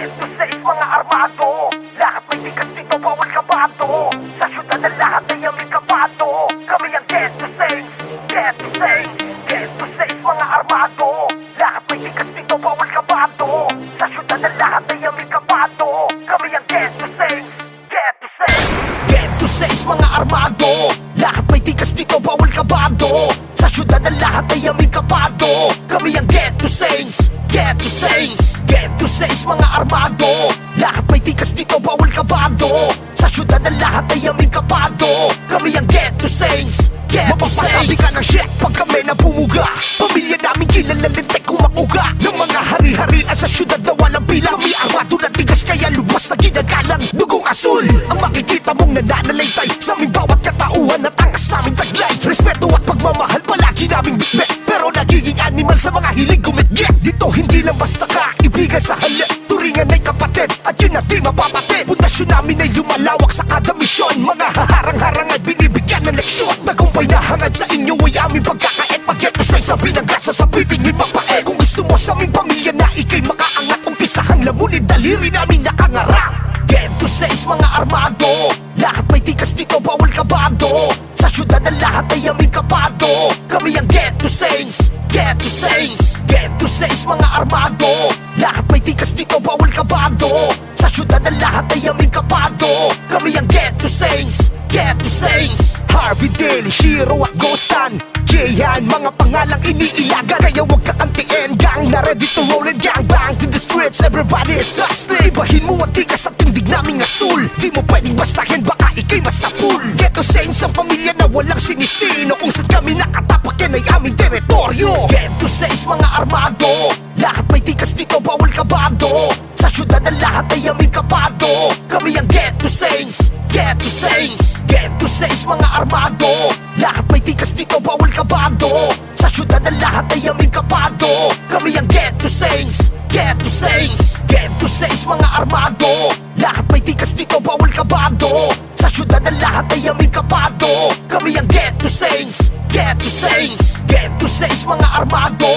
Ghetto says mga armado, lahat may tikas dito, bawal kabado. Sa syudad na lahat ay aming kabado. Kami ang Ghetto says, Ghetto says, Ghetto says mga armado, lahat may tikas dito, bawal kabado. Sa syudad na lahat ay aming kabado. Kami ang Ghetto says, Ghetto says. Ghetto says mga armado, lahat may tikas dito, bawal kabado. Sa syudad na lahat ay aming kabado. Kami ang Ghetto says, Ghetto says, Ghetto says mga armado, lahat may tikas dito, bawal kabado. Sa syudad na lahat ay aming kabado. Kami ang Ghetto says, Ghetto says. Mapapasabi ka ng shit pag kami na bumuga. Pamilya namin kilala lintek kung makuga ng mga hari-harian sa syudad na walang bilang. Kami armado na tigas kaya lubos na ginagalang dugong asul. Ang makikita mong nananalaytay sa aming bawat katauhan at angas naming taglay. Respeto at pagmamahal palagi naming bitbit, pero nagiging animal sa mga hilig gumitgit. Dito hindi lang basta kaibigan sa halip, turingan ay kapatid at yun ang di mapapatid. Pundasyon namin ay lumalawak sa kada misyon. Mga haharang-harang ay binibigyan ng leksyon. Tagumpay na hangad sa inyo ay aming pagkakait. Mag-Ghetto says sa binangga sa sabitin nyo'y mapait. Kung gusto mo sa aming pamilya na ikay makaangat, umpisahang lamunin daliri namin nakangarap. Ghetto says mga armado, lahat may tikas dito, bawal kabado. Sa syudad na lahat ay aming kabado. Kami ang Ghetto says, Ghetto says, Ghetto says mga armado, lahat may tikas dito, bawal kabado. Sa syudad na lahat ay aming kabado. Kami ang Ghetto says, Ghetto says. Harvey Daly, Shiro at Ghostan, Jayan, mga pangalang iniilagan. Kaya huwag kakantiin, gang na ready to roll and gang bang to the streets, everybody is hustling. Ibahin mo ang tikas at tindig naming asul. Di mo pwedeng bastahin, baka ikay masapul. Ghetto says ang pamilya na walang sinisino. Kung saan kami nakatapak yan ay aming teritoryo. Ghetto says mga armado, lahat may tikas dito, bawal kabado. Sa syudad na lahat ay aming kabado. Kami ang Ghetto says, Ghetto says, Ghetto says mga armado, lahat may tikas dito, bawal kabado. Sa syudad na lahat ay aming kabado. Kami ang Ghetto says, Ghetto says, Ghetto says mga armado, lahat may tikas dito, bawal kabado. Sa syudad na lahat ay aming kabado. Kami ang Ghetto says, Ghetto says, Ghetto says mga armado,